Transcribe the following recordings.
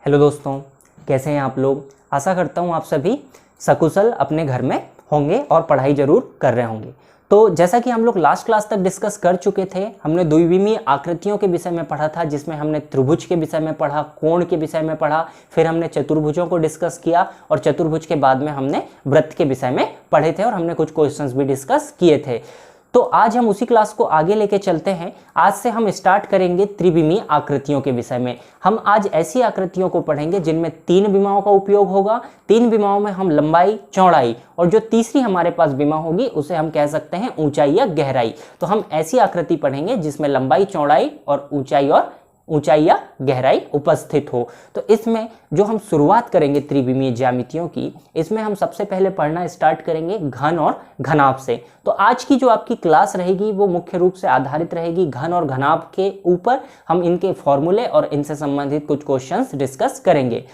Hello दोस्तों, कैसे हैं आप लोग। आशा करता हूं आप सभी सकुशल अपने घर में होंगे और पढ़ाई जरूर कर रहे होंगे। तो जैसा कि हम लोग लास्ट क्लास तक डिस्कस कर चुके थे, हमने द्विविमीय आकृतियों के विषय में पढ़ा था, जिसमें हमने त्रिभुज के विषय में पढ़ा, कोण के विषय में पढ़ा, फिर हमने चतुर्भुजों को डिस्कस किया और चतुर्भुज के बाद में हमने वृत्त के विषय में पढ़े थे और हमने कुछ क्वेश्चंस भी डिस्कस किए थे। तो आज हम उसी क्लास को आगे लेके चलते हैं। आज से हम स्टार्ट करेंगे त्रिविमीय आकृतियों के विषय में। हम आज ऐसी आकृतियों को पढ़ेंगे जिनमें तीन विमाओं का उपयोग होगा। तीन विमाओं में हम लंबाई, चौड़ाई और जो तीसरी हमारे पास विमा होगी उसे हम कह सकते हैं ऊंचाई या गहराई। तो हम ऐसी आकृति पढ़ेंगे जिसमें लंबाई, चौड़ाई और ऊंचाई या गहराई उपस्थित हो। तो इसमें जो हम शुरुआत करेंगे त्रिविमीय ज्यामितियों की, इसमें हम सबसे पहले पढ़ना स्टार्ट करेंगे घन और घनाभ से। तो आज की जो आपकी क्लास रहेगी वो मुख्य रूप से आधारित रहेगी घन और घनाभ के ऊपर। हम इनके फॉर्मूले और इनसे संबंधित कुछ क्वेश्चंस डिस्कस करेंगे।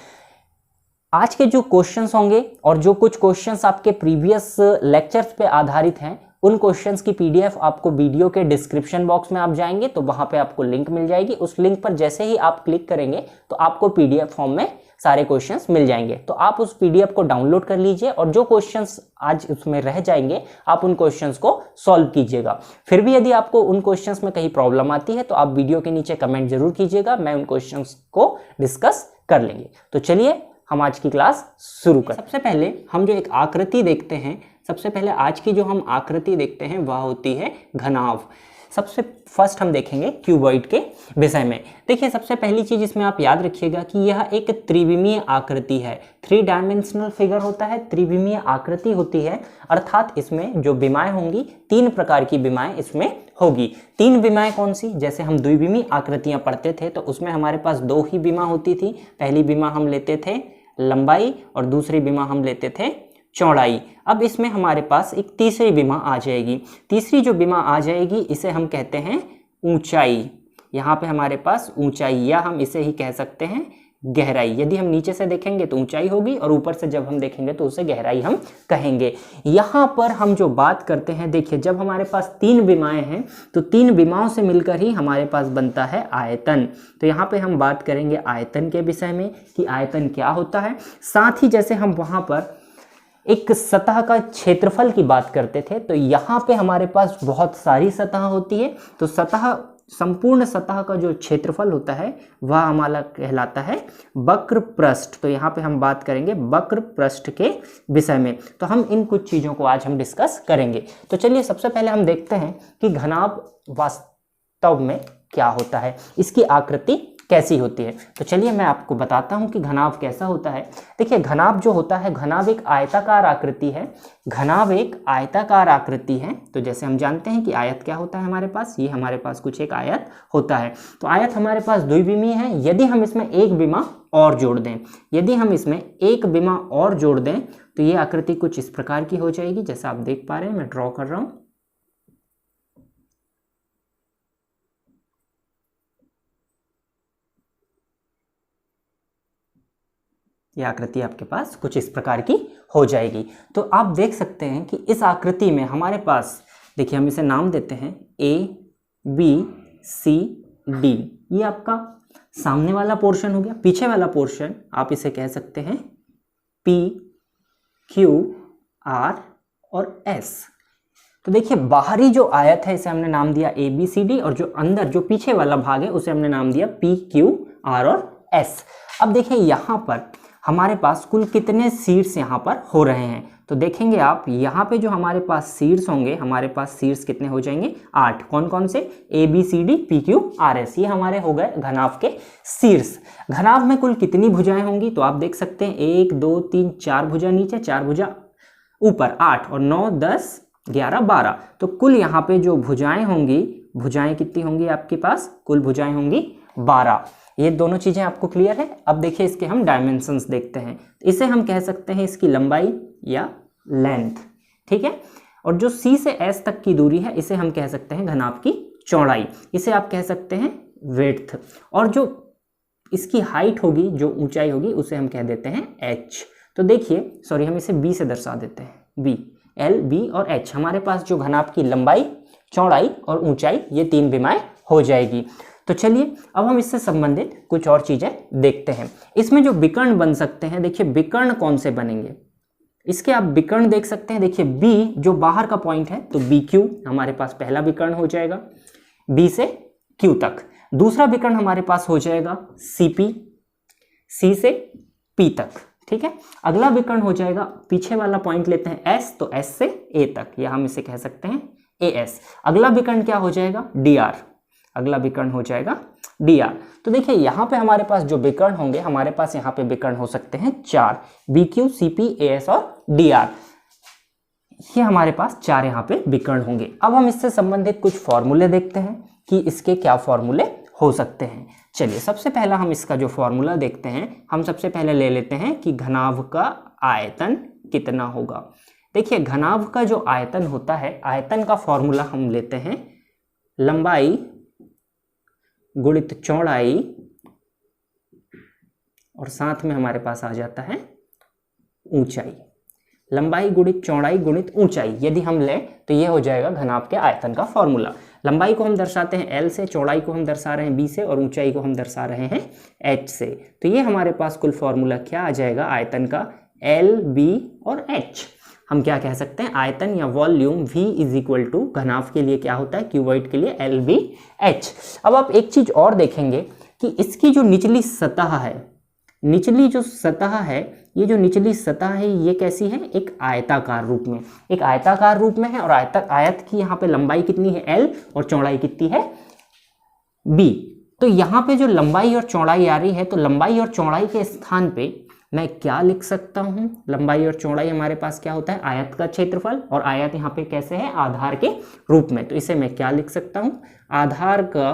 आज के जो क्वेश्चंस होंगे और जो कुछ क्वेश्चंस आपके प्रीवियस लेक्चर्स पे आधारित हैं, उन क्वेश्चंस की पीडीएफ आपको वीडियो के डिस्क्रिप्शन बॉक्स में आप जाएंगे तो वहां पे आपको लिंक मिल जाएगी। उस लिंक पर जैसे ही आप क्लिक करेंगे तो आपको पीडीएफ फॉर्म में सारे क्वेश्चंस मिल जाएंगे। तो आप उस पीडीएफ को डाउनलोड कर लीजिए और जो क्वेश्चंस आज उसमें रह जाएंगे आप उन क्वेश्चंस को सॉल्व कीजिएगा। फिर भी यदि आपको उन क्वेश्चंस में कहीं प्रॉब्लम आती है तो आप वीडियो के नीचे कमेंट जरूर कीजिएगा, मैं उन क्वेश्चंस को डिस्कस कर लेंगे। तो चलिए हम आज की क्लास शुरू करें। सबसे पहले हम जो एक आकृति देखते हैं, सबसे पहले आज की जो हम आकृति देखते हैं वह होती है घनाभ। सबसे फर्स्ट हम देखेंगे क्यूबॉइड के विषय में। देखिए, सबसे पहली चीज इसमें आप याद रखिएगा कि यह एक त्रिविमीय आकृति है। 3 डायमेंशनल फिगर होता है, त्रिविमीय आकृति होती है, अर्थात इसमें जो विमाएं होंगी 3 प्रकार की विमाएं इसमें होगी। 3 विमाएं कौन सी? जैसे हम द्विविमीय आकृतियां पढ़ते थे तो उसमें हमारे पास 2 ही विमा होती थी। पहली विमा हम लेते थे लंबाई और दूसरी विमा हम लेते थे चौड़ाई। अब इसमें हमारे पास एक तीसरी विमा आ जाएगी। तीसरी जो विमा आ जाएगी इसे हम कहते हैं ऊंचाई। यहाँ पे हमारे पास ऊंचाई, या हम इसे ही कह सकते हैं गहराई। यदि हम नीचे से देखेंगे तो ऊंचाई होगी और ऊपर से जब हम देखेंगे तो उसे गहराई हम कहेंगे। यहाँ पर हम जो बात करते हैं, देखिए जब हमारे पास 3 विमाएं हैं तो 3 विमाओं से मिलकर ही हमारे पास बनता है आयतन। तो यहाँ पे हम बात करेंगे आयतन के विषय में कि आयतन क्या होता है। साथ ही जैसे हम वहाँ पर एक सतह का क्षेत्रफल की बात करते थे तो यहाँ पे हमारे पास बहुत सारी सतह होती है। तो संपूर्ण सतह का जो क्षेत्रफल होता है वह हमारा कहलाता है वक्र पृष्ठ। तो यहाँ पे हम बात करेंगे वक्र पृष्ठ के विषय में। तो हम इन कुछ चीज़ों को आज हम डिस्कस करेंगे। तो चलिए सबसे पहले हम देखते हैं कि घनाभ वास्तव में क्या होता है, इसकी आकृति कैसी होती है। तो चलिए मैं आपको बताता हूं कि घनाभ कैसा होता है। देखिए, घनाभ जो होता है, घनाभ एक आयताकार आकृति है। घनाभ एक आयताकार आकृति है। तो जैसे हम जानते हैं कि आयत क्या होता है हमारे पास, ये हमारे पास कुछ एक आयत होता है। तो आयत हमारे पास द्विविमीय है। यदि हम इसमें एक विमा और जोड़ दें, यदि हम इसमें एक विमा और जोड़ दें तो ये आकृति कुछ इस प्रकार की हो जाएगी। जैसा आप देख पा रहे हैं, मैं ड्रॉ कर रहा हूं। यह आकृति आपके पास कुछ इस प्रकार की हो जाएगी। तो आप देख सकते हैं कि इस आकृति में हमारे पास, देखिए हम इसे नाम देते हैं ABCD। ये आपका सामने वाला पोर्शन हो गया। पीछे वाला पोर्शन आप इसे कह सकते हैं PQR और S। तो देखिए, बाहरी जो आयत है इसे हमने नाम दिया ABCD और जो अंदर जो पीछे वाला भाग है उसे हमने नाम दिया PQR और S। अब देखिए यहाँ पर हमारे पास कुल कितने शीर्ष यहाँ पर हो रहे हैं। तो देखेंगे आप यहाँ पे जो हमारे पास शीर्ष होंगे, हमारे पास शीर्ष कितने हो जाएंगे? 8। कौन कौन से? ABCD PQRS। ये हमारे हो गए घनाभ के शीर्ष। घनाभ में कुल कितनी भुजाएं होंगी? तो आप देख सकते हैं 1 2 3 4 भुजा नीचे, 4 भुजा ऊपर, 8 और 9 10 11 12। तो कुल यहाँ पे जो भुजाएं होंगी, भुजाएं कितनी होंगी आपके पास? कुल भुजाएं होंगी 12। ये दोनों चीजें आपको क्लियर है। अब देखिए इसके हम डायमेंशंस देखते हैं। इसे हम कह सकते हैं इसकी लंबाई या लेंथ, ठीक है। और जो C से S तक की दूरी है इसे हम कह सकते हैं घनाभ की चौड़ाई। इसे आप कह सकते हैं विड्थ। और जो इसकी हाइट होगी, जो ऊंचाई होगी, उसे हम कह देते हैं H। तो देखिए, सॉरी, हम इसे B से दर्शा देते हैं। B, L, B और H। हमारे पास जो घनाभ की लंबाई, चौड़ाई और ऊंचाई, ये 3 विमाएं हो जाएगी। तो चलिए अब हम इससे संबंधित कुछ और चीजें देखते हैं। इसमें जो विकर्ण बन सकते हैं, देखिए विकर्ण कौन से बनेंगे, इसके आप विकर्ण देख सकते हैं। देखिए बी जो बाहर का पॉइंट है तो बी क्यू हमारे पास पहला विकर्ण हो जाएगा, बी से क्यू तक। दूसरा विकर्ण हमारे पास हो जाएगा सी पी, सी से पी तक, ठीक है। अगला विकर्ण हो जाएगा, पीछे वाला पॉइंट लेते हैं एस, तो एस से ए तक, या हम इसे कह सकते हैं ए एस। अगला विकर्ण क्या हो जाएगा, डी आर, अगला विकर्ण हो जाएगा डी आर। तो देखिए यहाँ पे हमारे पास जो विकर्ण होंगे, हमारे पास यहाँ पे विकर्ण हो सकते हैं 4, B Q, C P, A S और डी आर। ये हमारे पास 4 यहाँ पे विकर्ण होंगे। अब हम इससे संबंधित कुछ फॉर्मूले देखते हैं कि इसके क्या फॉर्मूले हो सकते हैं। चलिए सबसे पहला हम इसका जो फॉर्मूला देखते हैं, हम सबसे पहले ले लेते हैं कि घनाभ का आयतन कितना होगा। देखिए घनाभ का जो आयतन होता है, आयतन का फॉर्मूला हम लेते हैं लंबाई गुणित चौड़ाई, और साथ में हमारे पास आ जाता है ऊंचाई। लंबाई गुणित चौड़ाई गुणित ऊंचाई यदि हम लें तो ये हो जाएगा घनाभ के आयतन का फॉर्मूला। लंबाई को हम दर्शाते हैं L से, चौड़ाई को हम दर्शा रहे हैं B से, और ऊंचाई को हम दर्शा रहे हैं H से। तो ये हमारे पास कुल फॉर्मूला क्या आ जाएगा आयतन का, L, B और H। हम क्या कह सकते हैं, आयतन या volume V is equal to घनाभ के लिए क्या होता है, क्यूबॉइड के लिए L, B, H। अब आप एक चीज और देखेंगे कि इसकी जो निचली सतह है, निचली जो सतह है, ये जो निचली सतह है ये कैसी है, एक आयताकार रूप में, एक आयताकार रूप में है। और आयत की यहाँ पे लंबाई कितनी है L और चौड़ाई कितनी है B। तो यहाँ पे जो लंबाई और चौड़ाई आ रही है, तो लंबाई और चौड़ाई के स्थान पे मैं क्या लिख सकता हूँ, लंबाई और चौड़ाई हमारे पास क्या होता है, आयत का क्षेत्रफल, और आयत यहाँ पे कैसे है, आधार के रूप में। तो इसे मैं क्या लिख सकता हूँ, आधार का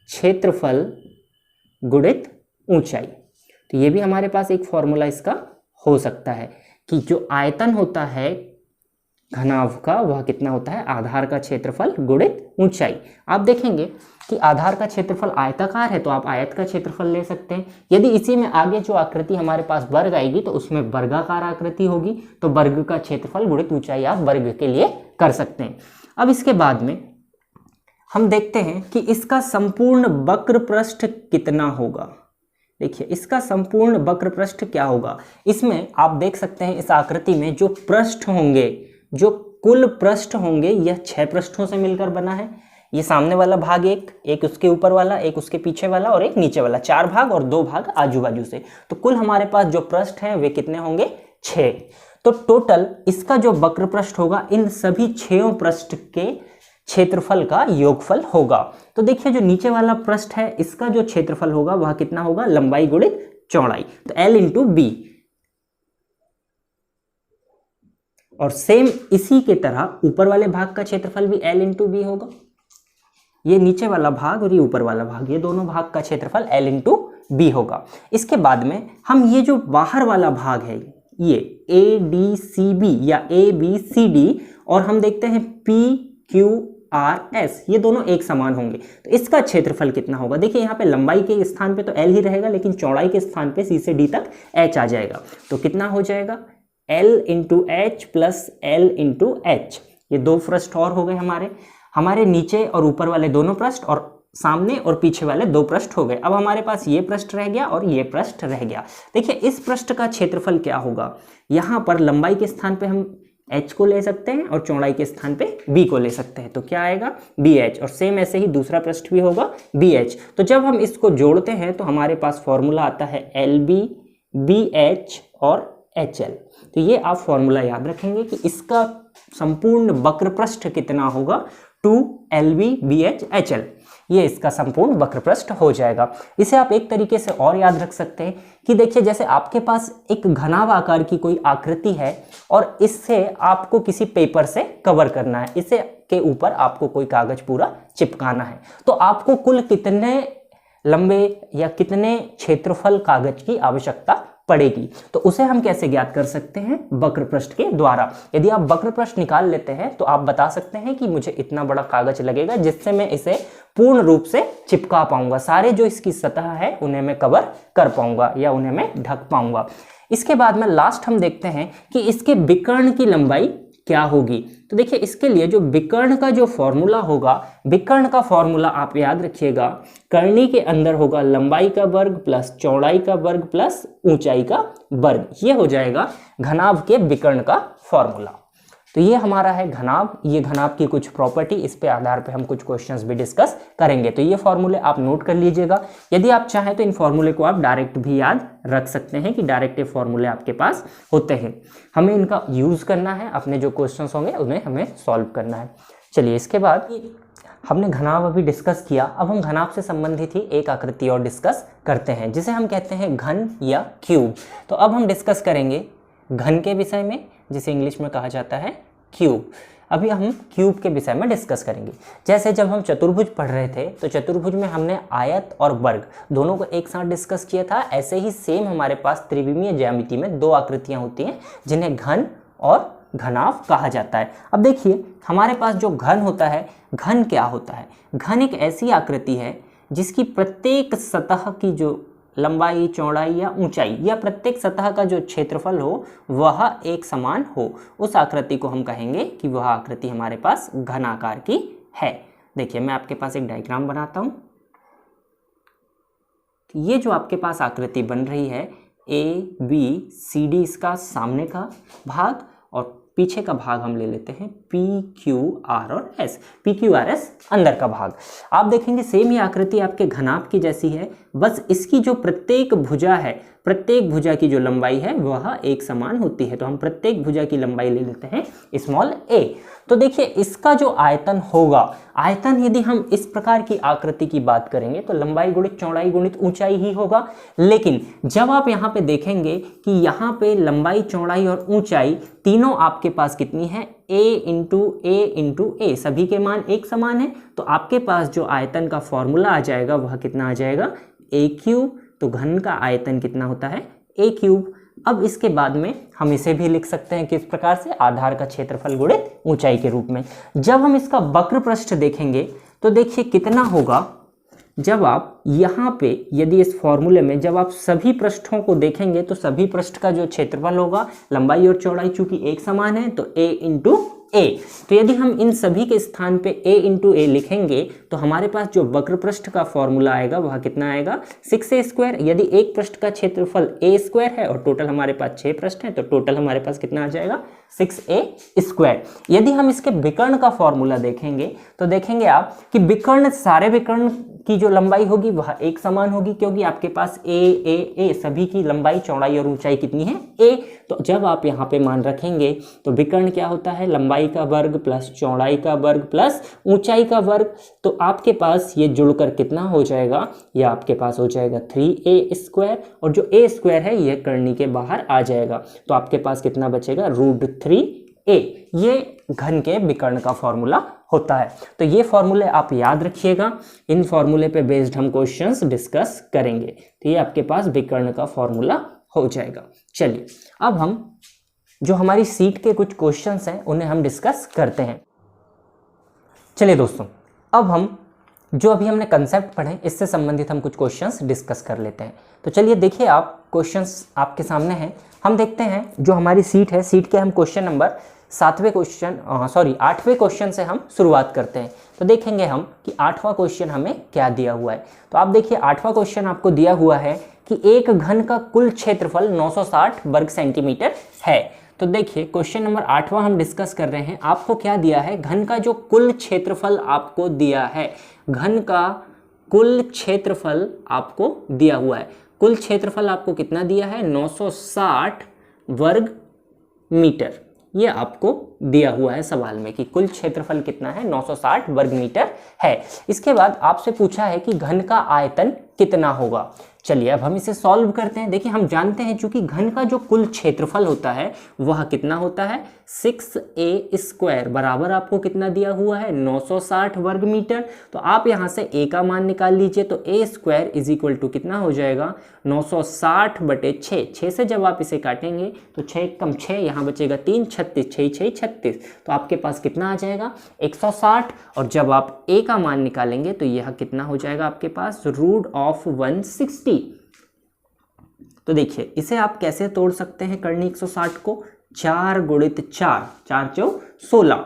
क्षेत्रफल गुणित ऊंचाई। तो ये भी हमारे पास एक फॉर्मूला इसका हो सकता है कि जो आयतन होता है घनाभ का वह कितना होता है, आधार का क्षेत्रफल गुणित ऊंचाई। आप देखेंगे कि आधार का क्षेत्रफल आयताकार है तो आप आयत का क्षेत्रफल ले सकते हैं। यदि इसी में आगे जो आकृति हमारे पास वर्ग आएगी तो उसमें वर्गाकार आकृति होगी, तो वर्ग का क्षेत्रफल गुणित ऊंचाई आप वर्ग के लिए कर सकते हैं। अब इसके बाद में हम देखते हैं कि इसका संपूर्ण वक्र पृष्ठ कितना होगा। देखिए इसका संपूर्ण वक्र पृष्ठ क्या होगा, इसमें आप देख सकते हैं इस आकृति में जो पृष्ठ होंगे, जो कुल पृष्ठ होंगे, यह 6 पृष्ठों से मिलकर बना है। ये सामने वाला भाग एक उसके ऊपर वाला, एक उसके पीछे वाला और एक नीचे वाला, 4 भाग और 2 भाग आजू बाजू से। तो कुल हमारे पास जो पृष्ठ हैं वे कितने होंगे, 6। तो टोटल इसका जो वक्र पृष्ठ होगा इन सभी 6 पृष्ठ के क्षेत्रफल का योगफल होगा। तो देखिए जो नीचे वाला पृष्ठ है इसका जो क्षेत्रफल होगा वह कितना होगा, लंबाई गुणित चौड़ाई, तो L इंटू बी। और सेम इसी के तरह ऊपर वाले भाग का क्षेत्रफल भी L इंटू बी होगा। ये नीचे वाला भाग और ये ऊपर वाला भाग, ये दोनों भाग का क्षेत्रफल L इंटू बी होगा। इसके बाद में हम ये जो बाहर वाला भाग है, ये ADCB या ABCD, और हम देखते हैं PQRS, ये दोनों एक समान होंगे। तो इसका क्षेत्रफल कितना होगा, देखिए यहाँ पे लंबाई के स्थान पे तो L ही रहेगा, लेकिन चौड़ाई के स्थान पे C से D तक H आ जाएगा। तो कितना हो जाएगा, L into H plus L into H। ये 2 पृष्ठ और हो गए हमारे नीचे और ऊपर वाले दोनों पृष्ठ, और सामने और पीछे वाले 2 पृष्ठ हो गए। अब हमारे पास ये पृष्ठ रह गया और ये पृष्ठ रह गया। देखिए इस पृष्ठ का क्षेत्रफल क्या होगा, यहाँ पर लंबाई के स्थान पे हम H को ले सकते हैं और चौड़ाई के स्थान पे B को ले सकते हैं। तो क्या आएगा, BH, और सेम ऐसे ही दूसरा पृष्ठ भी होगा BH। तो जब हम इसको जोड़ते हैं तो हमारे पास फॉर्मूला आता है LB, BH और HL। तो ये आप फॉर्मूला याद रखेंगे कि इसका संपूर्ण वक्र पृष्ठ कितना होगा, 2LB, BH, HL। ये इसका संपूर्ण वक्र पृष्ठ हो जाएगा। इसे आप एक तरीके से और याद रख सकते हैं कि देखिए जैसे आपके पास एक घनाभ आकार की कोई आकृति है और इससे आपको किसी पेपर से कवर करना है, इसे के ऊपर आपको कोई कागज पूरा चिपकाना है, तो आपको कुल कितने लंबे या कितने क्षेत्रफल कागज की आवश्यकता पड़ेगी। तो उसे हम कैसे ज्ञात कर सकते हैं, वक्र पृष्ठ के द्वारा। यदि आप वक्र पृष्ठ निकाल लेते हैं तो आप बता सकते हैं कि मुझे इतना बड़ा कागज लगेगा जिससे मैं इसे पूर्ण रूप से चिपका पाऊंगा, सारे जो इसकी सतह है उन्हें मैं कवर कर पाऊंगा या उन्हें मैं ढक पाऊंगा। इसके बाद में लास्ट हम देखते हैं कि इसके विकर्ण की लंबाई क्या होगी। तो देखिए इसके लिए जो विकर्ण का जो फॉर्मूला होगा, विकर्ण का फॉर्मूला आप याद रखिएगा, कर्णी के अंदर होगा लंबाई का वर्ग प्लस चौड़ाई का वर्ग प्लस ऊंचाई का वर्ग, ये हो जाएगा घनाभ के विकर्ण का फॉर्मूला। तो ये हमारा है घनाभ, ये घनाभ की कुछ प्रॉपर्टी, इस पे आधार पे हम कुछ क्वेश्चंस भी डिस्कस करेंगे। तो ये फॉर्मूले आप नोट कर लीजिएगा। यदि आप चाहें तो इन फॉर्मूले को आप डायरेक्ट भी याद रख सकते हैं कि डायरेक्ट ये फॉर्मूले आपके पास होते हैं, हमें इनका यूज करना है, अपने जो क्वेश्चंस होंगे उन्हें हमें सॉल्व करना है। चलिए इसके बाद हमने घनाभ अभी डिस्कस किया, अब हम घनाभ से संबंधित ही एक आकृति और डिस्कस करते हैं जिसे हम कहते हैं घन या क्यूब। तो अब हम डिस्कस करेंगे घन के विषय में, जिसे इंग्लिश में कहा जाता है क्यूब। अभी हम क्यूब के विषय में डिस्कस करेंगे। जैसे जब हम चतुर्भुज पढ़ रहे थे तो चतुर्भुज में हमने आयत और वर्ग दोनों को एक साथ डिस्कस किया था, ऐसे ही सेम हमारे पास त्रिविमीय ज्यामिति में दो आकृतियां होती हैं जिन्हें घन और घनाभ कहा जाता है। अब देखिए हमारे पास जो घन होता है, घन क्या होता है? घन एक ऐसी आकृति है जिसकी प्रत्येक सतह की जो लंबाई, चौड़ाई या ऊंचाई या प्रत्येक सतह का जो क्षेत्रफल हो वह एक समान हो, उस आकृति को हम कहेंगे कि वह आकृति हमारे पास घन आकार की है। देखिए मैं आपके पास एक डायग्राम बनाता हूं। ये जो आपके पास आकृति बन रही है ABCD, इसका सामने का भाग और पीछे का भाग हम ले लेते हैं PQR और S, PQRS अंदर का भाग। आप देखेंगे सेम ही आकृति आपके घनाभ की जैसी है, बस इसकी जो प्रत्येक भुजा है, प्रत्येक भुजा की जो लंबाई है वह एक समान होती है। तो हम प्रत्येक भुजा की लंबाई ले लेते हैं स्मॉल a। तो देखिए इसका जो आयतन होगा, आयतन यदि हम इस प्रकार की आकृति की बात करेंगे तो लंबाई गुणित चौड़ाई गुणित ऊंचाई ही होगा। लेकिन जब आप यहाँ पे देखेंगे कि यहाँ पे लंबाई, चौड़ाई और ऊंचाई तीनों आपके पास कितनी है, a into a into a, सभी के मान एक समान है। तो आपके पास जो आयतन का फॉर्मूला आ जाएगा वह कितना आ जाएगा, a क्यूब। तो घन का आयतन कितना होता है, a क्यूब। अब इसके बाद में हम इसे भी लिख सकते हैं किस प्रकार से, आधार का क्षेत्रफल गुणित ऊंचाई के रूप में। जब हम इसका वक्र पृष्ठ देखेंगे तो देखिए कितना होगा, जब आप यहाँ पे यदि इस फॉर्मूले में जब आप सभी पृष्ठों को देखेंगे तो सभी पृष्ठ का जो क्षेत्रफल होगा, लंबाई और चौड़ाई चूंकि एक समान है तो a इंटू a। तो यदि हम इन सभी के स्थान पे a इंटू a लिखेंगे तो हमारे पास जो वक्र पृष्ठ का फॉर्मूला आएगा वह कितना आएगा, 6a स्क्वायर। यदि एक पृष्ठ का क्षेत्रफल a स्क्वायर है और टोटल हमारे पास 6 पृष्ठ हैं तो टोटल हमारे पास कितना आ जाएगा, 6a स्क्वायर। यदि हम इसके विकर्ण का फॉर्मूला देखेंगे तो देखेंगे आप कि विकर्ण, सारे विकर्ण की जो लंबाई होगी वह एक समान होगी, क्योंकि आपके पास a सभी की लंबाई, चौड़ाई और ऊंचाई कितनी है, a। तो जब आप यहाँ पे मान रखेंगे तो विकर्ण क्या होता है, लंबाई का वर्ग प्लस चौड़ाई का वर्ग प्लस ऊंचाई का वर्ग। तो आपके पास ये जुड़कर कितना हो जाएगा, ये आपके पास हो जाएगा 3a स्क्वायर, और जो a स्क्वायर है ये कर्णी के बाहर आ जाएगा। तो आपके पास कितना बचेगा, √3a। ये घन के विकर्ण का फॉर्मूला होता है। तो ये फॉर्मूले आप याद रखिएगा, इन फॉर्मूले पे बेस्ड हम क्वेश्चंस डिस्कस करेंगे। तो ये आपके पास विकर्ण का फॉर्मूला हो जाएगा। चलिए अब हम जो हमारी सीट के कुछ क्वेश्चंस हैं उन्हें हम डिस्कस करते हैं। चलिए दोस्तों, अब हम जो अभी हमने कंसेप्ट पढ़े इससे संबंधित हम कुछ क्वेश्चंस डिस्कस कर लेते हैं। तो चलिए देखिए, आप क्वेश्चंस आपके सामने हैं, हम देखते हैं जो हमारी सीट है, सीट के हम क्वेश्चन नंबर 8वें क्वेश्चन से हम शुरुआत करते हैं। तो देखेंगे हम कि 8वां क्वेश्चन हमें क्या दिया हुआ है। तो आप देखिए 8वां क्वेश्चन आपको दिया हुआ है कि एक घन का कुल क्षेत्रफल 960 वर्ग सेंटीमीटर है। तो देखिए क्वेश्चन नंबर 8वां हम डिस्कस कर रहे हैं। आपको क्या दिया है, घन का जो कुल क्षेत्रफल आपको दिया है, घन का कुल क्षेत्रफल आपको दिया हुआ है। कुल क्षेत्रफल आपको कितना दिया है, 960 वर्ग मीटर। ये आपको दिया हुआ है सवाल में कि कुल क्षेत्रफल कितना है, 960 वर्ग मीटर है। इसके बाद आपसे पूछा है कि घन का आयतन कितना होगा। चलिए अब हम इसे सॉल्व करते हैं। देखिए हम जानते हैं चूंकि घन का जो कुल क्षेत्रफल होता है वह कितना होता है, 6a स्क्वायर बराबर आपको कितना दिया हुआ है, 960 वर्ग मीटर। तो आप यहाँ से a का मान निकाल लीजिए। तो a square is equal to कितना हो जाएगा, 960 बटे 6। 6 से जब आप इसे काटेंगे तो 6 कम 6, यहाँ बचेगा 3, 36, 6 6 36। तो आपके पास कितना आ जाएगा, 160। और जब आप a का मान निकालेंगे तो यह कितना हो जाएगा आपके पास, √160। तो देखिए इसे आप कैसे तोड़ सकते हैं कर्णी 160 को। 4 गुणित 4, 4 चौ 16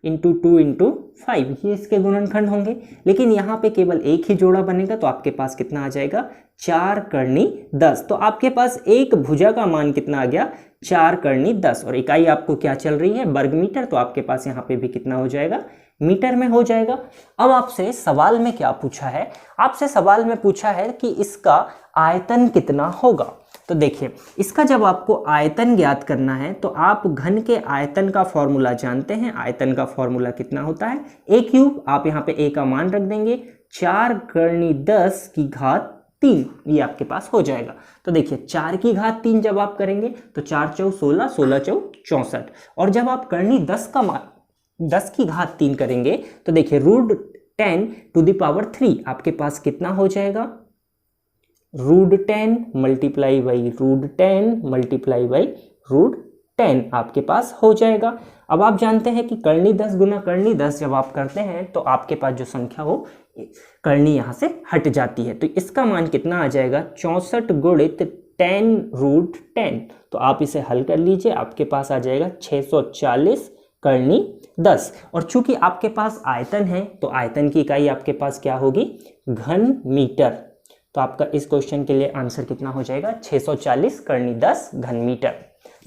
इंटू 2 इंटू 5, ये इसके गुणनखंड होंगे। लेकिन यहाँ पे केवल एक ही जोड़ा बनेगा, तो आपके पास कितना आ जाएगा, 4 करनी 10। तो आपके पास एक भुजा का मान कितना आ गया, 4 करनी 10। और इकाई आपको क्या चल रही है, वर्ग मीटर, तो आपके पास यहाँ पे भी कितना हो जाएगा, मीटर में हो जाएगा। अब आपसे सवाल में क्या पूछा है, आपसे सवाल में पूछा है कि इसका आयतन कितना होगा। तो देखिए, इसका जब आपको आयतन ज्ञात करना है तो आप घन के आयतन का फॉर्मूला जानते हैं। आयतन का फॉर्मूला कितना होता है, a क्यूब, आप यहाँ पे a का मान रख देंगे, 4 करनी 10 की घात 3, ये आपके पास हो जाएगा। तो देखिए 4 की घात 3 जब आप करेंगे तो 4 चौ 16, 16 चौ 64, और जब आप करनी 10 का मान 10 की घात 3 करेंगे तो देखिए रूट 10 टू द पावर 3 आपके पास कितना हो जाएगा, root 10 multiply by root 10 multiply by root 10 आपके पास हो जाएगा। अब आप जानते हैं कि करनी 10 गुना करनी 10 जब आप करते हैं तो आपके पास जो संख्या हो करनी यहाँ से हट जाती है। तो इसका मान कितना आ जाएगा, 64 गुणित 10 रूट 10। तो आप इसे हल कर लीजिए, आपके पास आ जाएगा 640 करनी 10। और चूंकि आपके पास आयतन है तो आयतन की इकाई आपके पास क्या होगी, घन मीटर। तो आपका इस क्वेश्चन के लिए आंसर कितना हो जाएगा, 640 करनी 10 घन मीटर।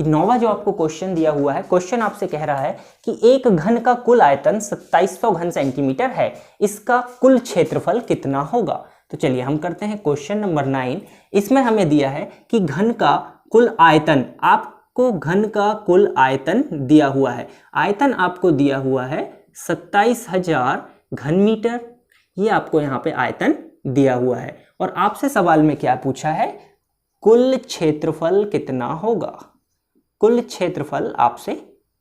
नौवां जो आपको क्वेश्चन दिया हुआ है, क्वेश्चन आपसे कह रहा है कि एक घन का कुल आयतन 2700 घन सेंटीमीटर है, इसका कुल क्षेत्रफल कितना होगा। तो चलिए हम करते हैं क्वेश्चन नंबर 9। इसमें हमें दिया है कि घन का कुल आयतन, आपको घन का कुल आयतन दिया हुआ है, आयतन आपको दिया हुआ है 27,000 घन मीटर, ये आपको यहाँ पे आयतन दिया हुआ है। और आपसे सवाल में क्या पूछा है, कुल क्षेत्रफल कितना होगा। कुल क्षेत्रफल आपसे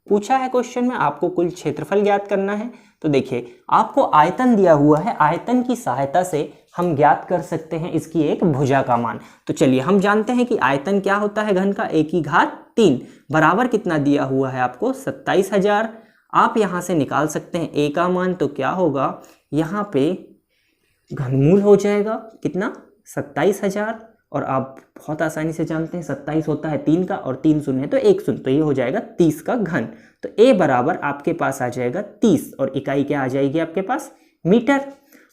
पूछा है क्वेश्चन में, आपको कुल क्षेत्रफल ज्ञात करना है। तो देखिए आपको आयतन दिया हुआ है, आयतन की सहायता से हम ज्ञात कर सकते हैं इसकी एक भुजा का मान। तो चलिए हम जानते हैं कि आयतन क्या होता है घन का, a की घात 3 बराबर कितना दिया हुआ है आपको, 27,000। आप यहाँ से निकाल सकते हैं a का मान, तो क्या होगा, यहाँ पे घनमूल हो जाएगा कितना, 27,000। और आप बहुत आसानी से जानते हैं 27 होता है 3 का, और 3 शून्य है तो 1 शून्य, तो ये हो जाएगा 30 का घन। तो a बराबर आपके पास आ जाएगा 30, और इकाई क्या आ जाएगी आपके पास, मीटर।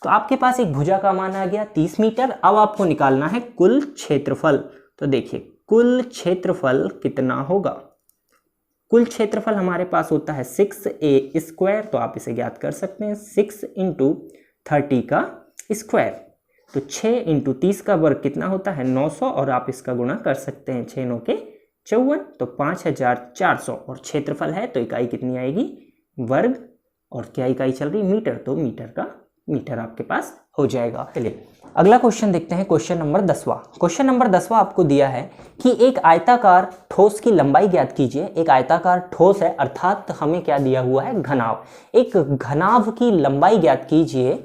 तो आपके पास एक भुजा का मान आ गया 30 मीटर। अब आपको निकालना है कुल क्षेत्रफल। तो देखिए कुल क्षेत्रफल कितना होगा, कुल क्षेत्रफल हमारे पास होता है 6a², तो आप इसे ज्ञात कर सकते हैं, 6 इंटू 30 का स्क्वायर। तो 6 इंटू 30 का वर्ग कितना होता है, 900, और आप इसका गुणा कर सकते हैं, 6 9 के 54, तो 5400। और क्षेत्रफल है तो इकाई कितनी आएगी, वर्ग, और क्या इकाई चल रही, मीटर, तो मीटर का मीटर आपके पास हो जाएगा। चलिए अगला क्वेश्चन देखते हैं, क्वेश्चन नंबर 10वां। क्वेश्चन नंबर 10वां आपको दिया है कि एक आयताकार ठोस की लंबाई ज्ञात कीजिए। एक आयताकार ठोस है, अर्थात हमें क्या दिया हुआ है, घनाभ। एक घनाभ की लंबाई ज्ञात कीजिए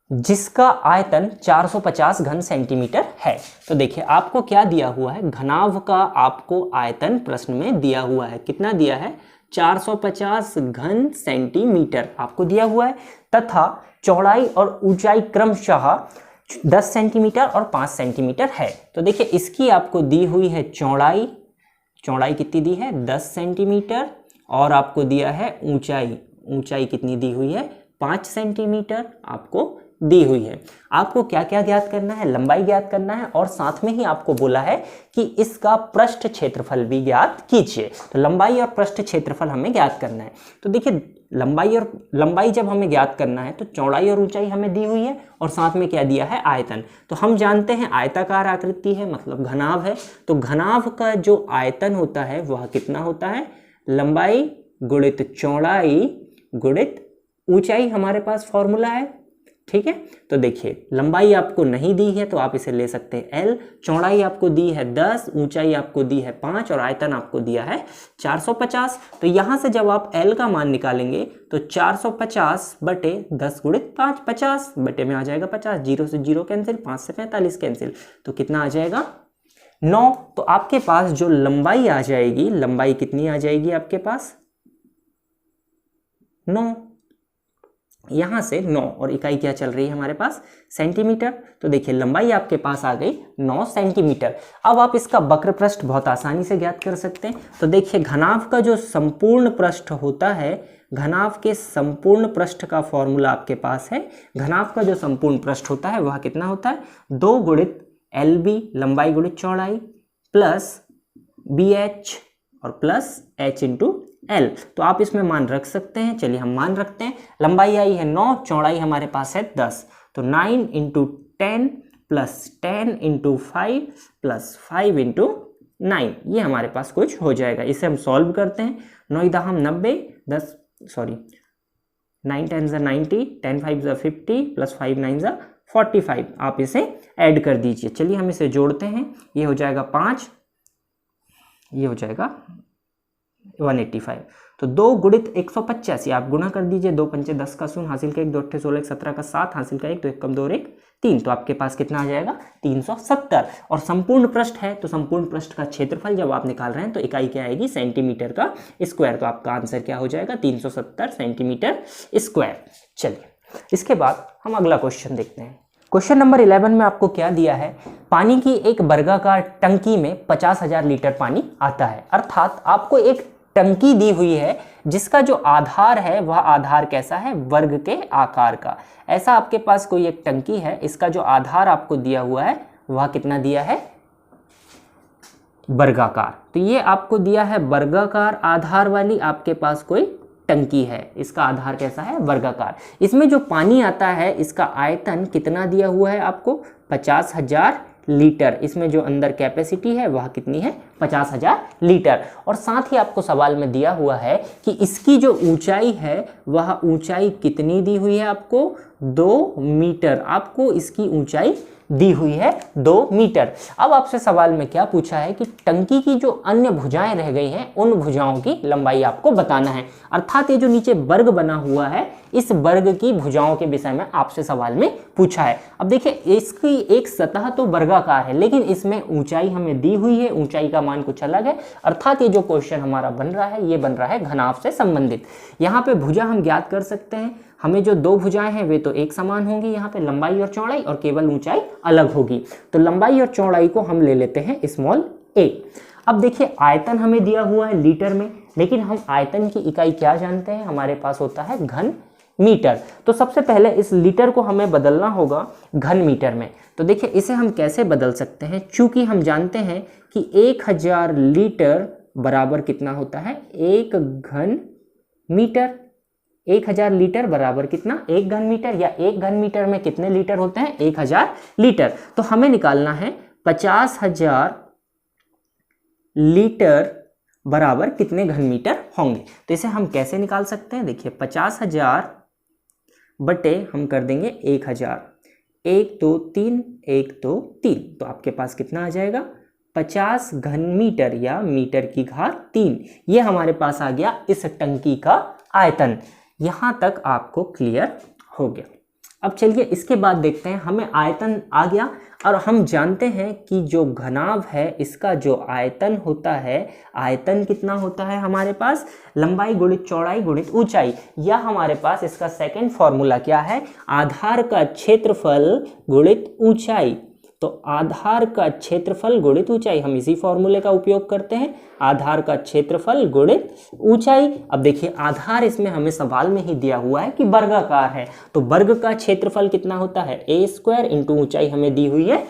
जिसका आयतन 450 घन सेंटीमीटर है। तो देखिए आपको क्या दिया हुआ है, घनाभ का आपको आयतन प्रश्न में दिया हुआ है, कितना दिया है, 450 घन सेंटीमीटर आपको दिया हुआ है, तथा चौड़ाई और ऊंचाई क्रमशः 10 सेंटीमीटर और 5 सेंटीमीटर है। तो देखिए इसकी आपको दी हुई है चौड़ाई, चौड़ाई कितनी दी है, 10 सेंटीमीटर, और आपको दिया है ऊंचाई, ऊंचाई कितनी दी हुई है, 5 सेंटीमीटर आपको दी हुई है। आपको क्या क्या ज्ञात करना है, लंबाई ज्ञात करना है, और साथ में ही आपको बोला है कि इसका पृष्ठ क्षेत्रफल भी ज्ञात कीजिए। तो लंबाई और पृष्ठ क्षेत्रफल हमें ज्ञात करना है। तो देखिए लंबाई जब हमें ज्ञात करना है तो चौड़ाई और ऊंचाई हमें दी हुई है, और साथ में क्या दिया है, आयतन। तो हम जानते हैं आयताकार आकृति है मतलब घनाभ है, तो घनाभ का जो आयतन होता है वह कितना होता है, लंबाई गुणित चौड़ाई गुणित ऊंचाई, हमारे पास फॉर्मूला है, ठीक है। तो देखिए लंबाई आपको नहीं दी है तो आप इसे ले सकते हैं L, चौड़ाई आपको दी है 10, ऊंचाई आपको दी है 5, और आयतन आपको दिया है 450। तो यहाँ से जब आप L का मान निकालेंगे तो 450 बटे 10 गुणित 5, 50 बटे में आ जाएगा 50, 0 से 0 कैंसिल, 5 से 45 कैंसिल, तो कितना आ जाएगा, 9। तो आपके पास जो लंबाई आ जाएगी, लंबाई कितनी आ जाएगी आपके पास, 9। यहाँ से 9 और इकाई क्या चल रही है हमारे पास सेंटीमीटर। तो देखिए लंबाई आपके पास आ गई 9 सेंटीमीटर। अब आप इसका वक्र पृष्ठ बहुत आसानी से ज्ञात कर सकते हैं। तो देखिए घनाभ का जो संपूर्ण पृष्ठ होता है, घनाभ के संपूर्ण पृष्ठ का फॉर्मूला आपके पास है। घनाभ का जो संपूर्ण पृष्ठ होता है वह कितना होता है, 2 गुणित LB लंबाई गुणित चौड़ाई प्लस BH और प्लस H इंटू L। तो आप इसमें मान रख सकते हैं। चलिए हम मान रखते हैं। लंबाई आई है 9, चौड़ाई हमारे पास है 10, तो 9 into 10 plus 10 into 5 plus 5 into 9, ये हमारे पास कुछ हो जाएगा। इसे हम सॉल्व करते हैं। 9 दहम 90, 9 10 ज़ा 90, 10 5 ज़ा 50 प्लस 5 9 ज़ा 45। आप इसे ऐड कर दीजिए। चलिए हम इसे जोड़ते हैं। ये हो जाएगा 5, ये हो जाएगा 185। तो 2 गुणित 185 आप गुणा कर दीजिए। 2 पंचे 10 का 0 हासिल का 1, 2 अट्ठे 16, 17 का 7 हासिल का 1, 2 1 कम 2 और 1 3। तो आपके पास कितना आ जाएगा 370। और संपूर्ण पृष्ठ है तो संपूर्ण पृष्ठ का क्षेत्रफल जब आप निकाल रहे हैं तो इकाई क्या आएगी, सेंटीमीटर का स्क्वायर। तो आपका आंसर क्या हो जाएगा 370 सेंटीमीटर स्क्वायर। चलिए इसके बाद हम अगला क्वेश्चन देखते हैं। क्वेश्चन नंबर 11 में आपको क्या दिया है, पानी की एक वर्गाकार टंकी में 50,000 लीटर पानी आता है। अर्थात आपको एक टंकी दी हुई है जिसका जो आधार है वह आधार कैसा है, वर्ग के आकार का। ऐसा आपके पास कोई एक टंकी है, इसका जो आधार आपको दिया हुआ है वह कितना दिया है, वर्गाकार। तो ये आपको दिया है वर्गाकार आधार वाली आपके पास कोई टंकी है, इसका आधार कैसा है, वर्गाकार। इसमें जो पानी आता है इसका आयतन कितना दिया हुआ है आपको, 50,000 लीटर। इसमें जो अंदर कैपेसिटी है वह कितनी है, 50,000 लीटर। और साथ ही आपको सवाल में दिया हुआ है कि इसकी जो ऊंचाई है वह ऊंचाई कितनी दी हुई है आपको, 2 मीटर। आपको इसकी ऊंचाई दी हुई है 2 मीटर। अब आपसे सवाल में क्या पूछा है कि टंकी की जो अन्य भुजाएं रह गई हैं उन भुजाओं की लंबाई आपको बताना है। अर्थात ये जो नीचे वर्ग बना हुआ है इस वर्ग की भुजाओं के विषय में आपसे सवाल में पूछा है। अब देखिए इसकी एक सतह तो वर्गाकार है लेकिन इसमें ऊंचाई हमें दी हुई है, ऊंचाई का मान कुछ अलग है। अर्थात ये जो क्वेश्चन हमारा बन रहा है ये बन रहा है घनाभ से संबंधित। यहाँ पे भुजा हम ज्ञात कर सकते हैं। हमें जो 2 भुजाएं हैं वे तो एक समान होंगी, यहाँ पे लंबाई और चौड़ाई, और केवल ऊंचाई अलग होगी। तो लंबाई और चौड़ाई को हम ले लेते हैं स्मॉल a। अब देखिए आयतन हमें दिया हुआ है लीटर में, लेकिन हम आयतन की इकाई क्या जानते हैं, हमारे पास होता है घन मीटर। तो सबसे पहले इस लीटर को हमें बदलना होगा घन मीटर में। तो देखिए इसे हम कैसे बदल सकते हैं, चूंकि हम जानते हैं कि 1000 लीटर बराबर कितना होता है, 1 घन मीटर। 1000 लीटर बराबर कितना, 1 घन मीटर, या 1 घन मीटर में कितने लीटर होते हैं, 1000 लीटर। तो हमें निकालना है 50,000 लीटर बराबर कितने घन मीटर होंगे। तो इसे हम कैसे निकाल सकते हैं, देखिए 50,000 बटे हम कर देंगे 1000, 1 2 3, 1 2 3। तो आपके पास कितना आ जाएगा, 50 घन मीटर या मीटर की घात 3। ये हमारे पास आ गया इस टंकी का आयतन। यहाँ तक आपको क्लियर हो गया। अब चलिए इसके बाद देखते हैं, हमें आयतन आ गया और हम जानते हैं कि जो घनाभ है इसका जो आयतन होता है, आयतन कितना होता है हमारे पास, लंबाई गुणित चौड़ाई गुणित ऊंचाई। या हमारे पास इसका सेकंड फॉर्मूला क्या है, आधार का क्षेत्रफल गुणित ऊंचाई। तो आधार का क्षेत्रफल गुणित ऊंचाई, हम इसी फॉर्मूले का उपयोग करते हैं, आधार का क्षेत्रफल गुणित ऊंचाई। अब देखिए आधार इसमें हमें सवाल में ही दिया हुआ है कि वर्गाकार है, तो वर्ग का क्षेत्रफल कितना होता है, a² इंटू ऊंचाई हमें दी हुई है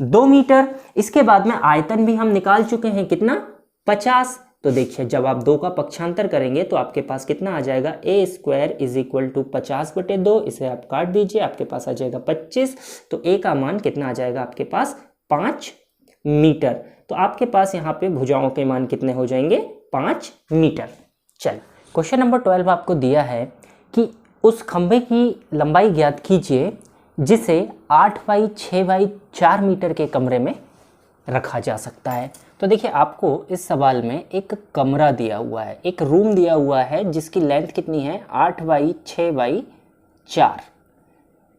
2 मीटर। इसके बाद में आयतन भी हम निकाल चुके हैं, कितना, 50। तो देखिए जब आप 2 का पक्षांतर करेंगे तो आपके पास कितना आ जाएगा, a² = 50 बटे 2। इसे आप काट दीजिए, आपके पास आ जाएगा 25। तो a का मान कितना आ जाएगा आपके पास, 5 मीटर। तो आपके पास यहाँ पे भुजाओं के मान कितने हो जाएंगे, 5 मीटर। चल क्वेश्चन नंबर 12 आपको दिया है कि उस खंभे की लंबाई ज्ञात कीजिए जिसे 8 बाई 6 बाई 4 मीटर के कमरे में रखा जा सकता है। तो देखिए आपको इस सवाल में एक कमरा दिया हुआ है, एक रूम दिया हुआ है जिसकी लेंथ कितनी है, 8 बाई 6 बाई 4,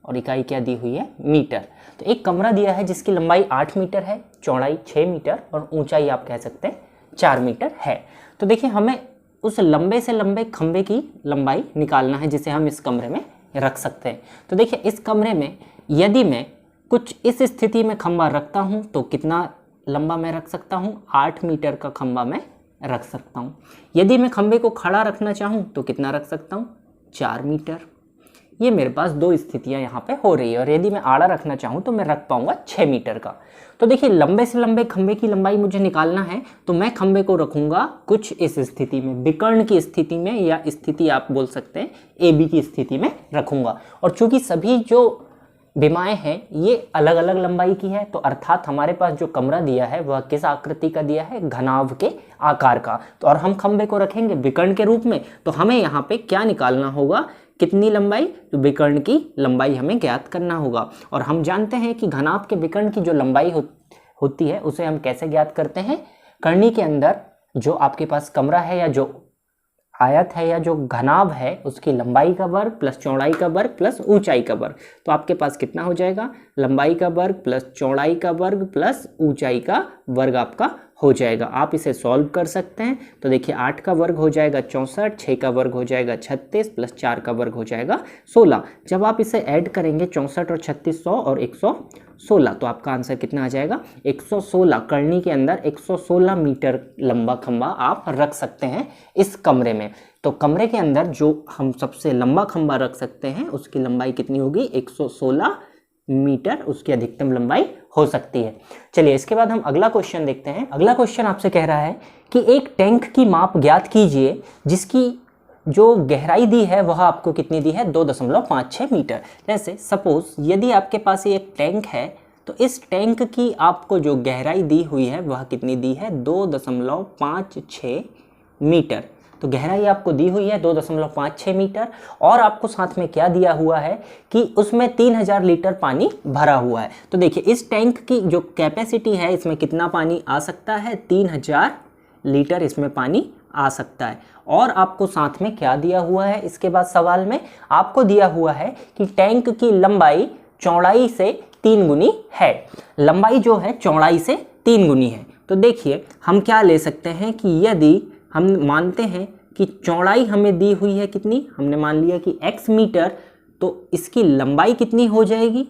और इकाई क्या दी हुई है, मीटर। तो एक कमरा दिया है जिसकी लंबाई 8 मीटर है, चौड़ाई 6 मीटर और ऊंचाई आप कह सकते हैं 4 मीटर है। तो देखिए हमें उस लंबे से लंबे खंभे की लंबाई निकालना है जिसे हम इस कमरे में रख सकते हैं। तो देखिए इस कमरे में यदि मैं कुछ इस स्थिति में खंबा रखता हूँ तो कितना लंबा मैं रख सकता हूँ, 8 मीटर का खंबा मैं रख सकता हूँ। यदि मैं खंबे को खड़ा रखना चाहूँ तो कितना रख सकता हूँ, 4 मीटर। ये मेरे पास दो स्थितियाँ यहाँ पे हो रही है। और यदि मैं आड़ा रखना चाहूँ तो मैं रख पाऊँगा 6 मीटर का। तो देखिए लंबे से लंबे खंबे की लंबाई मुझे निकालना है तो मैं खंबे को रखूँगा कुछ इस स्थिति में, विकर्ण की स्थिति में, या स्थिति आप बोल सकते हैं ए बी की स्थिति में रखूँगा। और चूँकि सभी जो विमाएँ हैं ये अलग अलग लंबाई की है, तो अर्थात हमारे पास जो कमरा दिया है वह किस आकृति का दिया है, घनाभ के आकार का। तो और हम खंबे को रखेंगे विकर्ण के रूप में, तो हमें यहाँ पे क्या निकालना होगा, कितनी लंबाई, तो विकर्ण की लंबाई हमें ज्ञात करना होगा। और हम जानते हैं कि घनाभ के विकर्ण की जो लंबाई होती है उसे हम कैसे ज्ञात करते हैं, कर्णी के अंदर जो आपके पास कमरा है या जो आयत है या जो घनाभ है उसकी लंबाई का वर्ग प्लस चौड़ाई का वर्ग प्लस ऊंचाई का वर्ग। तो आपके पास कितना हो जाएगा, लंबाई का वर्ग प्लस चौड़ाई का वर्ग प्लस ऊंचाई का वर्ग आपका हो जाएगा। आप इसे सॉल्व कर सकते हैं। तो देखिए 8 का वर्ग हो जाएगा 64, 6 का वर्ग हो जाएगा 36 प्लस 4 का वर्ग हो जाएगा 16। जब आप इसे ऐड करेंगे 64 और 36 100 और 116, तो आपका आंसर कितना आ जाएगा, 116। कर्णी के अंदर 116 मीटर लंबा खंबा आप रख सकते हैं इस कमरे में। तो कमरे के अंदर जो हम सबसे लंबा खंबा रख सकते हैं उसकी लंबाई कितनी होगी, 116 मीटर उसकी अधिकतम लंबाई हो सकती है। चलिए इसके बाद हम अगला क्वेश्चन देखते हैं। अगला क्वेश्चन आपसे कह रहा है कि एक टैंक की माप ज्ञात कीजिए जिसकी जो गहराई दी है वह आपको कितनी दी है, 2.56 मीटर। जैसे सपोज यदि आपके पास ये एक टैंक है तो इस टैंक की आपको जो गहराई दी हुई है वह कितनी दी है, 2.56 मीटर। तो गहराई आपको दी हुई है 2.56 मीटर और आपको साथ में क्या दिया हुआ है कि उसमें 3000 लीटर पानी भरा हुआ है। तो देखिए इस टैंक की जो कैपेसिटी है इसमें कितना पानी आ सकता है, 3000 लीटर इसमें पानी आ सकता है। और आपको साथ में क्या दिया हुआ है, इसके बाद सवाल में आपको दिया हुआ है कि टैंक की लंबाई चौड़ाई से 3 गुनी है। लंबाई जो है चौड़ाई से 3 गुनी है। तो देखिए हम क्या ले सकते हैं कि यदि हम मानते हैं कि चौड़ाई हमें दी हुई है कितनी, हमने मान लिया कि x मीटर, तो इसकी लंबाई कितनी हो जाएगी,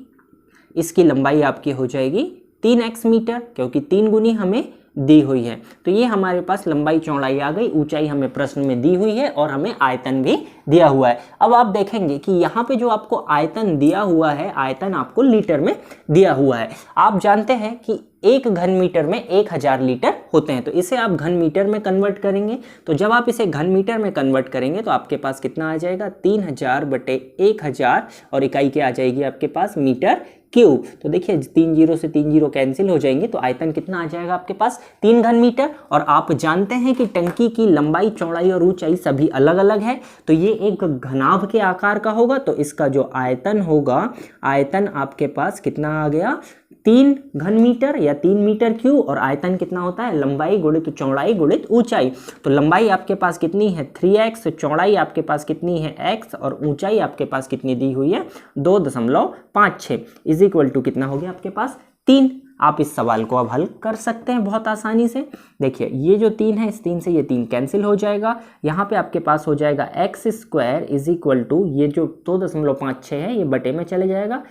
इसकी लंबाई आपकी हो जाएगी 3x मीटर, क्योंकि 3 गुनी हमें दी हुई है। तो ये हमारे पास लंबाई चौड़ाई आ गई, ऊंचाई हमें प्रश्न में दी हुई है और हमें आयतन भी दिया हुआ है। अब आप देखेंगे कि यहाँ पे जो आपको आयतन दिया हुआ है, आयतन आपको लीटर में दिया हुआ है। आप जानते हैं कि 1 घन मीटर में 1000 लीटर होते हैं, तो इसे आप घन मीटर में कन्वर्ट करेंगे। तो जब आप इसे घन मीटर में कन्वर्ट करेंगे तो आपके पास कितना आ जाएगा, 3000 बटे 1000 और इकाई क्या आ जाएगी आपके पास, मीटर क्यूब। तो देखिए 3 0 से 3 0 कैंसिल हो जाएंगे, तो आयतन कितना आ जाएगा आपके पास, 3 घन मीटर। और आप जानते हैं कि टंकी की लंबाई चौड़ाई और ऊंचाई सभी अलग अलग है, तो ये एक घनाभ के आकार का होगा। तो इसका जो आयतन होगा, आयतन आपके पास कितना आ गया, 3 घन मीटर या 3 मीटर क्यूब। और आयतन कितना होता है, लंबाई गुणित चौड़ाई गुणित ऊंचाई। तो लंबाई आपके पास कितनी है 3x, चौड़ाई आपके पास कितनी है x और ऊंचाई आपके पास कितनी दी हुई है 2.56 इज इक्वल टू कितना हो गया आपके पास 3। आप इस सवाल को अब हल कर सकते हैं बहुत आसानी से। देखिए ये जो 3 है, इस 3 से ये 3 कैंसिल हो जाएगा। यहाँ पे आपके पास हो जाएगा x square is equal to, ये जो 2.56 है ये बटे में चले जाएगा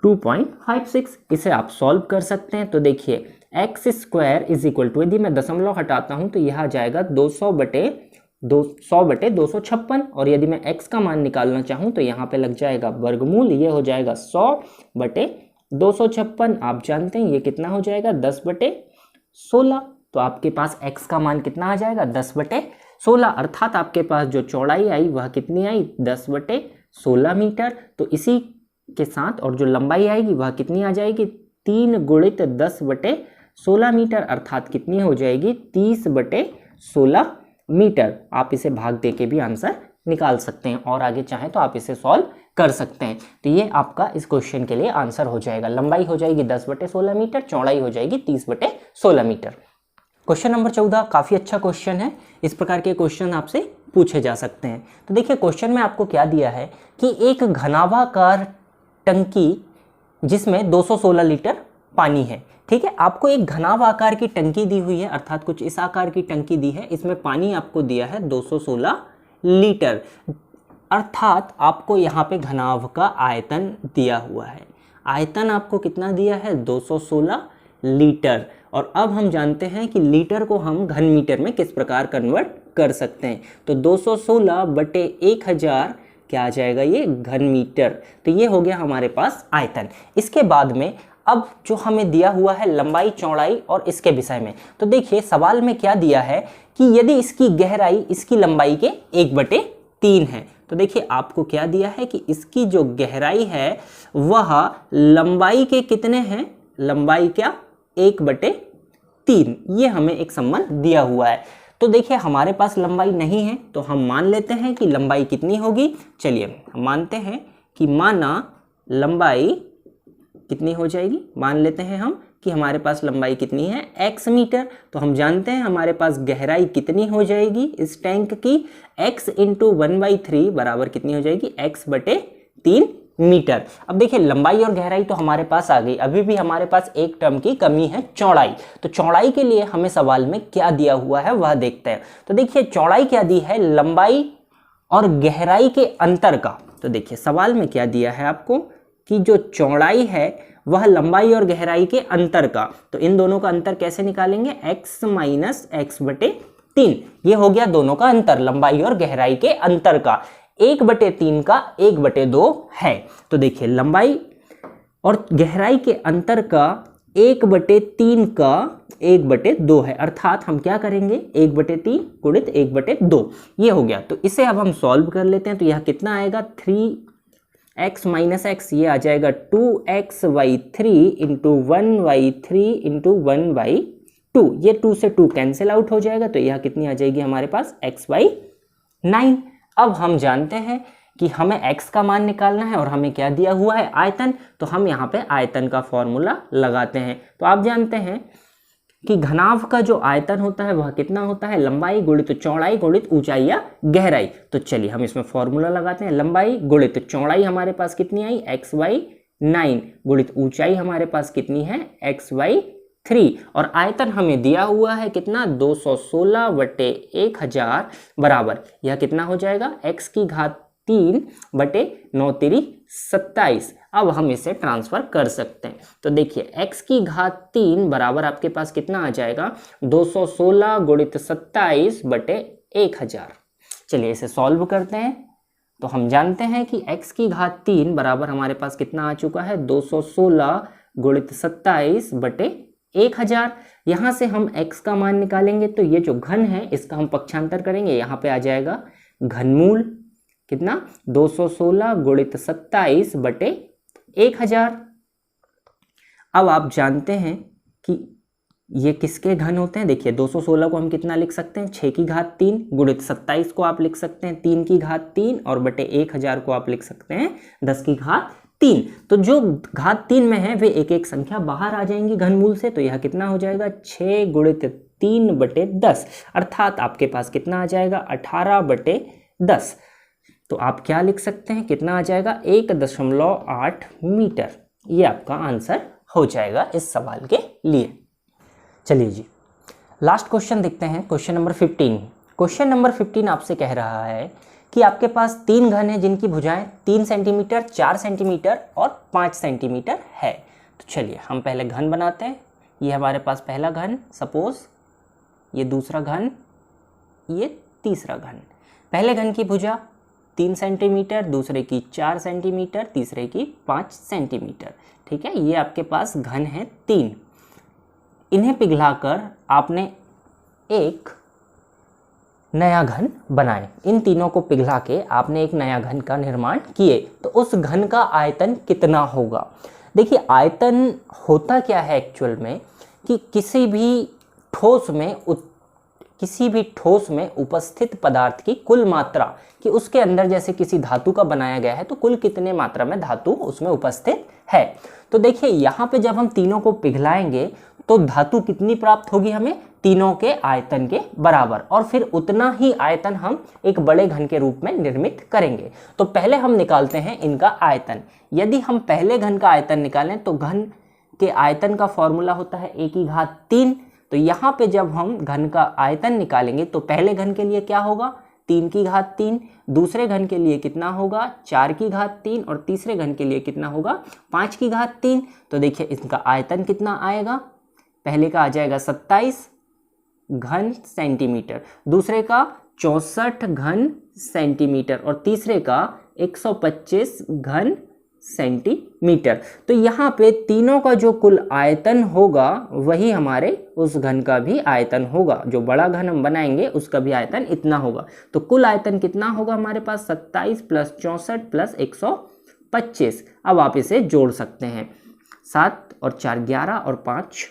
2.56। इसे आप सॉल्व कर सकते हैं। तो देखिए x square is equal to, यदि मैं दशमलव हटाता हूं तो यह आ जाएगा 200 बटे 256। और यदि मैं x का मान निकालना चाहूं तो यहाँ पे लग जाएगा वर्गमूल, ये हो जाएगा 100 बटे 256। आप जानते हैं ये कितना हो जाएगा, 10 बटे 16। तो आपके पास x का मान कितना आ जाएगा, 10 बटे 16। अर्थात आपके पास जो चौड़ाई आई वह कितनी आई, 10 बटे 16 मीटर। तो इसी के साथ और जो लंबाई आएगी वह कितनी आ जाएगी, 3 गुणित 10 बटे 16 मीटर, अर्थात कितनी हो जाएगी 30 बटे 16 मीटर। आप इसे भाग दे के भी आंसर निकाल सकते हैं और आगे चाहें तो आप इसे सॉल्व कर सकते हैं। तो ये आपका इस क्वेश्चन के लिए आंसर हो जाएगा। लंबाई हो जाएगी 10 बटे 16 मीटर, चौड़ाई हो जाएगी 30 बटे 16 मीटर। क्वेश्चन नंबर 14 काफ़ी अच्छा क्वेश्चन है। इस प्रकार के क्वेश्चन आपसे पूछे जा सकते हैं। तो देखिए क्वेश्चन में आपको क्या दिया है कि एक घनाभाकार टंकी जिसमें 216 लीटर पानी है, ठीक है। आपको एक घनाभ आकार की टंकी दी हुई है, अर्थात कुछ इस आकार की टंकी दी है, इसमें पानी आपको दिया है 216 लीटर। अर्थात आपको यहाँ पे घनाभ का आयतन दिया हुआ है। आयतन आपको कितना दिया है? 216 लीटर। और अब हम जानते हैं कि लीटर को हम घन मीटर में किस प्रकार कन्वर्ट कर सकते हैं। तो 216 बटे 1000 क्या आ जाएगा? ये घन मीटर। तो ये हो गया हमारे पास आयतन। इसके बाद में अब जो हमें दिया हुआ है लंबाई चौड़ाई और इसके विषय में, तो देखिए सवाल में क्या दिया है कि यदि इसकी गहराई इसकी लंबाई के 1/3 है। तो देखिए आपको क्या दिया है कि इसकी जो गहराई है वह लंबाई के कितने हैं? लंबाई क्या? 1/3। ये हमें एक संबंध दिया हुआ है। तो देखिए हमारे पास लंबाई नहीं है तो हम मान लेते हैं कि लंबाई कितनी होगी। चलिए हम मानते हैं कि माना लंबाई कितनी हो जाएगी। मान लेते हैं हम कि हमारे पास लंबाई कितनी है? x metre. तो हम जानते हैं हमारे पास गहराई कितनी हो जाएगी इस टैंक की? x × 1/3 बराबर कितनी हो जाएगी? x/3 metre. अब देखिए लंबाई और गहराई तो हमारे पास आ गई। अभी भी हमारे पास एक टर्म की कमी है, चौड़ाई। तो चौड़ाई के लिए हमें सवाल में क्या दिया हुआ है वह देखते हैं। तो देखिए चौड़ाई क्या दी है? लंबाई और गहराई के अंतर का। तो देखिए सवाल में क्या दिया है आपको कि जो चौड़ाई है वह लंबाई और गहराई के अंतर का। तो इन दोनों का अंतर कैसे निकालेंगे? x - x/3। ये हो गया दोनों का अंतर, लंबाई और गहराई के अंतर का। 1/3 का 1/2 है। तो देखिए लंबाई और गहराई के अंतर का 1/3 का 1/2 है। अर्थात हम क्या करेंगे? 1/3 गुणित 1/2 ये हो गया। तो इसे अब हम सॉल्व कर लेते हैं। तो यह कितना आएगा? 3x - x, ये आ जाएगा 2x/3 × 1/3 × 1/2। ये 2 से 2 कैंसिल आउट हो जाएगा। तो यह कितनी आ जाएगी हमारे पास? x/9। अब हम जानते हैं कि हमें x का मान निकालना है और हमें क्या दिया हुआ है? आयतन। तो हम यहाँ पे आयतन का फॉर्मूला लगाते हैं। तो आप जानते हैं कि घनाभ का जो आयतन होता है वह कितना होता है? लंबाई गुणित चौड़ाई गुणित ऊंचाई या गहराई। तो चलिए हम इसमें फॉर्मूला लगाते हैं। लंबाई गुणित चौड़ाई हमारे पास कितनी आई? x/9 गुणित ऊंचाई हमारे पास कितनी है? x/3। और आयतन हमें दिया हुआ है कितना? 216 बटे 1000 बराबर यह कितना हो जाएगा? x³ 3/9 × 27। अब हम इसे ट्रांसफर कर सकते हैं। तो देखिए x³ बराबर आपके पास कितना आ जाएगा? 216 गुणित 27 बटे 1000। चलिए इसे सॉल्व करते हैं। तो हम जानते हैं कि x³ बराबर हमारे पास कितना आ चुका है? 216 गुणित 27 बटे 1000। यहाँ से हम x का मान निकालेंगे तो ये जो घन है इसका हम पक्षांतर करेंगे। यहाँ पे आ जाएगा घनमूल कितना? 216 गुणित 27 बटे 1000। अब आप जानते हैं कि ये किसके घन होते हैं? देखिए 216 को हम कितना लिख सकते हैं? 6³ गुणित 27 को आप लिख सकते हैं 3³ और बटे 1000 को आप लिख सकते हैं 10³ तो जो घात 3 में है वे एक एक संख्या बाहर आ जाएंगी घनमूल से। तो यह कितना हो जाएगा? 6 गुणित 3 बटे 10। अर्थात आपके पास कितना आ जाएगा? 18 बटे 10। तो आप क्या लिख सकते हैं? कितना आ जाएगा? 1.8 मीटर। ये आपका आंसर हो जाएगा इस सवाल के लिए। चलिए जी लास्ट क्वेश्चन देखते हैं। Question number 15। क्वेश्चन नंबर 15 आपसे कह रहा है कि आपके पास 3 घन हैं जिनकी भुजाएं 3 सेंटीमीटर, 4 सेंटीमीटर और 5 सेंटीमीटर है। तो चलिए हम पहले घन बनाते हैं। ये हमारे पास पहला घन, सपोज ये दूसरा घन, ये तीसरा घन। पहले घन की भुजा 3 सेंटीमीटर, दूसरे की 4 सेंटीमीटर, तीसरे की 5 सेंटीमीटर। ठीक है, ये आपके पास घन है 3। इन्हें पिघलाकर आपने एक नया घन बनाए। इन तीनों को पिघला के आपने एक नया घन का निर्माण किए। तो उस घन का आयतन कितना होगा? देखिए आयतन होता क्या है एक्चुअल में कि किसी भी ठोस में उपस्थित पदार्थ की कुल मात्रा कि उसके अंदर जैसे किसी धातु का बनाया गया है तो कुल कितने मात्रा में धातु उसमें उपस्थित है। तो देखिए यहाँ पे जब हम तीनों को पिघलाएंगे तो धातु कितनी प्राप्त होगी हमें? तीनों के आयतन के बराबर। और फिर उतना ही आयतन हम एक बड़े घन के रूप में निर्मित करेंगे। तो पहले हम निकालते हैं इनका आयतन। यदि हम पहले घन का आयतन निकालें तो घन के आयतन का फॉर्मूला होता है a⁻³ तो यहाँ पे जब हम घन का आयतन निकालेंगे तो पहले घन के लिए क्या होगा? 3 की घात 3, दूसरे घन के लिए कितना होगा 4 की घात 3 और तीसरे घन के लिए कितना होगा 5 की घात 3। तो देखिए इसका आयतन कितना आएगा, पहले का आ जाएगा 27 घन सेंटीमीटर, दूसरे का 64 घन सेंटीमीटर और तीसरे का 125 घन सेंटीमीटर। तो यहाँ पे तीनों का जो कुल आयतन होगा वही हमारे उस घन का भी आयतन होगा। जो बड़ा घन हम बनाएंगे उसका भी आयतन इतना होगा। तो कुल आयतन कितना होगा हमारे पास 27 प्लस 64 प्लस 125। अब आप इसे जोड़ सकते हैं, 7 और 4 11 और 5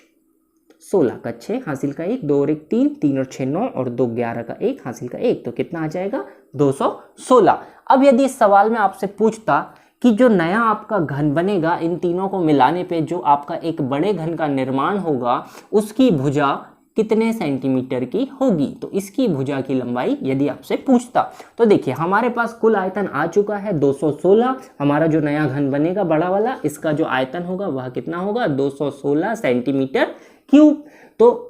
16 का 6 हासिल का 1, 2 और 1 3, 3 और 6 9 और 2 11 का 1 हासिल का 1। तो कितना आ जाएगा 216। अब यदि इस सवाल में आपसे पूछता कि जो नया आपका घन बनेगा इन तीनों को मिलाने पे जो आपका एक बड़े घन का निर्माण होगा उसकी भुजा कितने सेंटीमीटर की होगी, तो इसकी भुजा की लंबाई यदि आपसे पूछता। तो देखिए हमारे पास कुल आयतन आ चुका है 216। हमारा जो नया घन बनेगा बड़ा वाला, इसका जो आयतन होगा वह कितना होगा 216 सेंटीमीटर क्यूब। तो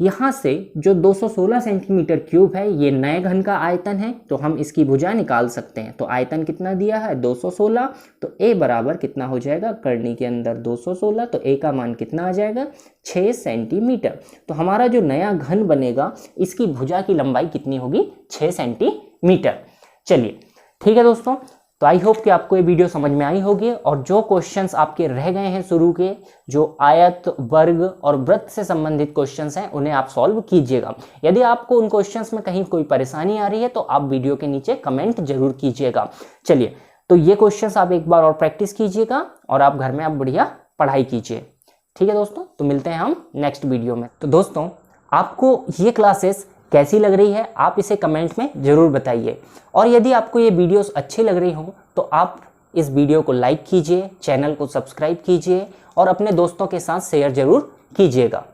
यहाँ से जो 216 सेंटीमीटर क्यूब है ये नए घन का आयतन है, तो हम इसकी भुजा निकाल सकते हैं। तो आयतन कितना दिया है 216, तो a बराबर कितना हो जाएगा, करनी के अंदर 216, तो a का मान कितना आ जाएगा 6 सेंटीमीटर। तो हमारा जो नया घन बनेगा इसकी भुजा की लंबाई कितनी होगी 6 सेंटीमीटर। चलिए ठीक है दोस्तों, तो आई होप कि आपको ये वीडियो समझ में आई होगी और जो क्वेश्चंस आपके रह गए हैं शुरू के, जो आयत वर्ग और वृत्त से संबंधित क्वेश्चंस हैं उन्हें आप सॉल्व कीजिएगा। यदि आपको उन क्वेश्चंस में कहीं कोई परेशानी आ रही है तो आप वीडियो के नीचे कमेंट जरूर कीजिएगा। चलिए तो ये क्वेश्चंस आप एक बार और प्रैक्टिस कीजिएगा और आप घर में आप बढ़िया पढ़ाई कीजिए। ठीक है दोस्तों, तो मिलते हैं हम नेक्स्ट वीडियो में। तो दोस्तों आपको ये क्लासेस कैसी लग रही है आप इसे कमेंट में ज़रूर बताइए, और यदि आपको ये वीडियोस अच्छी लग रही हो तो आप इस वीडियो को लाइक कीजिए, चैनल को सब्सक्राइब कीजिए और अपने दोस्तों के साथ शेयर ज़रूर कीजिएगा।